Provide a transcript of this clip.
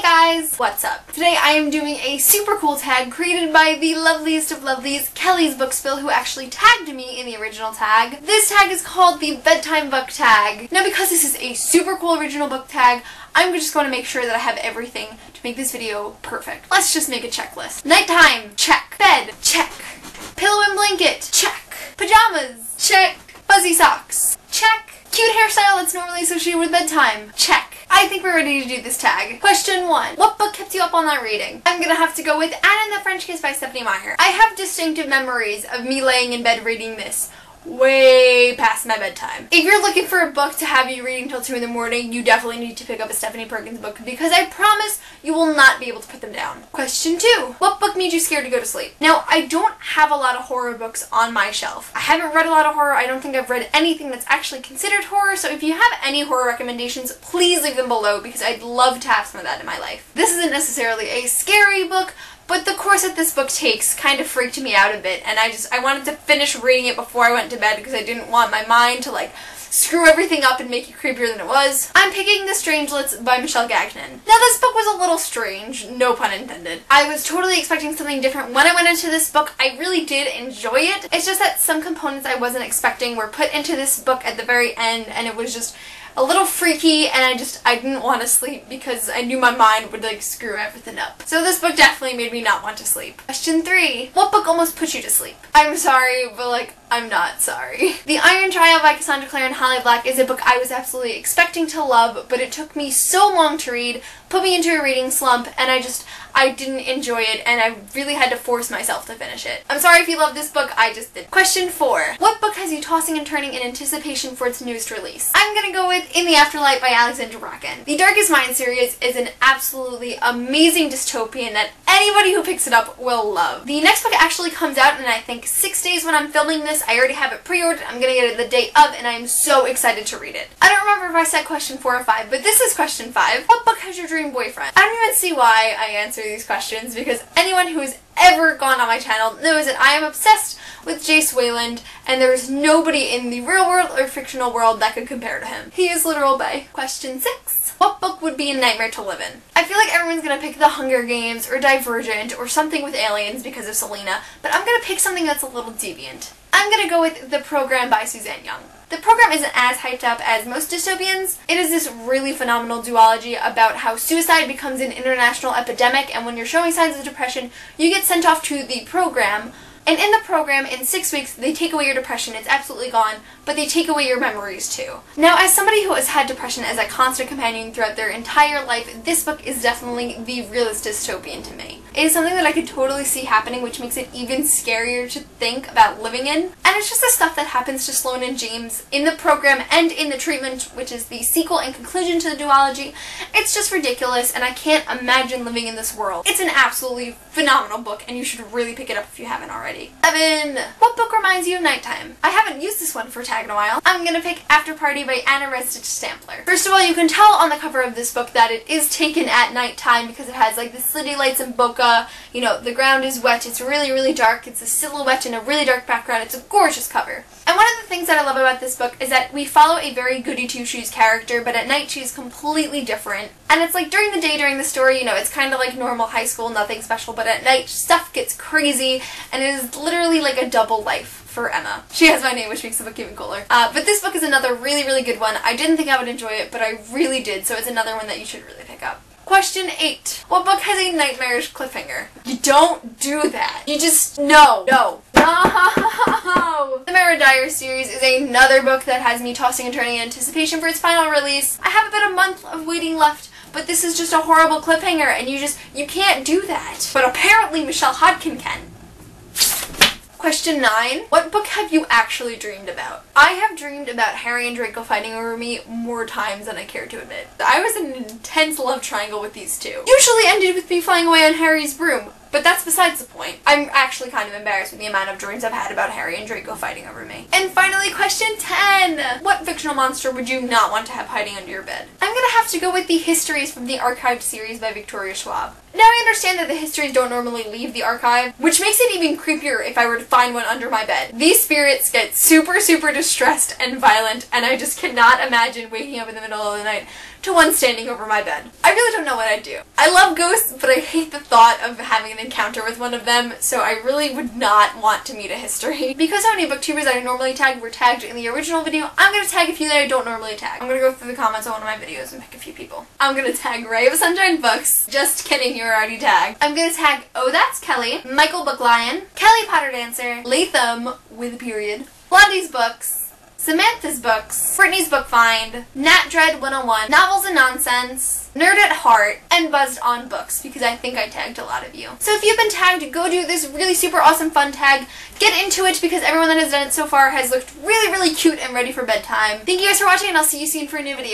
guys! What's up? Today I am doing a super cool tag created by the loveliest of lovelies, Kelly's Bookspill, who actually tagged me in the original tag. This tag is called the Bedtime Book Tag. Now because this is a super cool original book tag, I'm just going to make sure that I have everything to make this video perfect. Let's just make a checklist. Nighttime, check. Bed, check. Pillow and blanket, check. Pajamas, check. Fuzzy socks, check. Cute hairstyle that's normally associated with bedtime, check. I think we're ready to do this tag. Question 1. What book kept you up all night reading? I'm gonna have to go with Anne and the French Kiss by Stephanie Meyer. I have distinctive memories of me laying in bed reading this way past my bedtime. If you're looking for a book to have you reading till 2 in the morning, you definitely need to pick up a Stephanie Perkins book because I promise you will not be able to put them down. Question 2. What book made you scared to go to sleep? Now, I don't have a lot of horror books on my shelf. I haven't read a lot of horror. I don't think I've read anything that's actually considered horror, so if you have any horror recommendations, please leave them below because I'd love to have some of that in my life. This isn't necessarily a scary book, but the course that this book takes kind of freaked me out a bit, and I wanted to finish reading it before I went to bed because I didn't want my mind to screw everything up and make it creepier than it was. I'm picking The Strangelets by Michelle Gagnon. Now this book was a little strange, no pun intended. I was totally expecting something different when I went into this book. I really did enjoy it. It's just that some components I wasn't expecting were put into this book at the very end, and it was just a little freaky, and I didn't want to sleep because I knew my mind would screw everything up. So this book definitely made me not want to sleep. Question 3. What book almost put you to sleep? I'm sorry, but I'm not sorry. The Iron Trial by Cassandra Clare and Holly Black is a book I was absolutely expecting to love, but it took me so long to read, put me into a reading slump, and I didn't enjoy it, and I really had to force myself to finish it. I'm sorry if you love this book, I just did. Question 4. What book has you tossing and turning in anticipation for its newest release? I'm gonna go with In the Afterlight by Alexandra Bracken. The Darkest Mind series is an absolutely amazing dystopian that anybody who picks it up will love. The next book actually comes out in I think 6 days when I'm filming this. I already have it pre-ordered, I'm gonna get it the day of, and I am so excited to read it. I don't remember if I said question 4 or 5, but this is question 5. What book has your dream boyfriend? I don't even see why I answer these questions because anyone who has ever gone on my channel knows that I am obsessed with Jace Wayland, and there is nobody in the real world or fictional world that could compare to him. He is literal bae. Question 6. What book would be a nightmare to live in? I feel like everyone's gonna pick The Hunger Games or Divergent or something with aliens because of Selena, but I'm gonna pick something that's a little deviant. I'm gonna go with The Program by Suzanne Young. The Program isn't as hyped up as most dystopians. It is this really phenomenal duology about how suicide becomes an international epidemic, and when you're showing signs of depression, you get sent off to the program. And in the program, in 6 weeks, they take away your depression. It's absolutely gone, but they take away your memories too. Now, as somebody who has had depression as a constant companion throughout their entire life, this book is definitely the realest dystopian to me. It is something that I could totally see happening, which makes it even scarier to think about living in. And it's just the stuff that happens to Sloane and James in the program and in the treatment, which is the sequel and conclusion to the duology. It's just ridiculous, and I can't imagine living in this world. It's an absolutely phenomenal book, and you should really pick it up if you haven't already. 7. What book reminds you of nighttime? I haven't used this one for a tag in a while. I'm gonna pick After Party by Anna Restage Stampler. First of all, you can tell on the cover of this book that it is taken at nighttime because it has the city lights and bokeh. You know, the ground is wet, it's really, really dark, it's a silhouette in a really dark background, it's a gorgeous cover. And one of the things that I love about this book is that we follow a very goody two-shoes character, but at night she's completely different. And it's during the day, during the story, you know, it's kind of like normal high school, nothing special, but at night stuff gets crazy, and it is literally like a double life for Emma. She has my name, which makes the book even cooler. But this book is another really, really good one. I didn't think I would enjoy it, but I really did, so it's another one that you should really pick up. Question 8. What book has a nightmarish cliffhanger? You don't do that. You just, no. No. The Mara Dyer series is another book that has me tossing and turning in anticipation for its final release. I have about a month of waiting left, but this is just a horrible cliffhanger, and you can't do that. But apparently Michelle Hodkin can. Question 9. What book have you actually dreamed about? I have dreamed about Harry and Draco fighting over me more times than I care to admit. I was in an intense love triangle with these two. Usually ended with me flying away on Harry's broom, but that's besides the point. I'm actually kind of embarrassed with the amount of dreams I've had about Harry and Draco fighting over me. And finally, question 10. What fictional monster would you not want to have hiding under your bed? I'm gonna have to go with the Histories from the Archived series by Victoria Schwab. Now I understand that the histories don't normally leave the archive, which makes it even creepier if I were to find one under my bed. These spirits get super, super distressed and violent, and I just cannot imagine waking up in the middle of the night to one standing over my bed. I really don't know what I'd do. I love ghosts, but I hate the thought of having an encounter with one of them, so I really would not want to meet a history. Because how many booktubers that I normally tag were tagged in the original video, I'm gonna tag a few that I don't normally tag. I'm gonna go through the comments on one of my videos and pick a few people. I'm gonna tag Ray of Sunshine Books. Just kidding, you're already tagged. I'm gonna tag Oh That's Kelly, Michael Booklion, Kelly Potter Dancer, Latham with a period, Blondie's Books, Samantha's Books, Brittany's Book Find, Nat Dread 101, Novels and Nonsense, Nerd at Heart, and Buzzed on Books, because I think I tagged a lot of you. So if you've been tagged, go do this really super awesome fun tag. Get into it, because everyone that has done it so far has looked really, really cute and ready for bedtime. Thank you guys for watching, and I'll see you soon for a new video.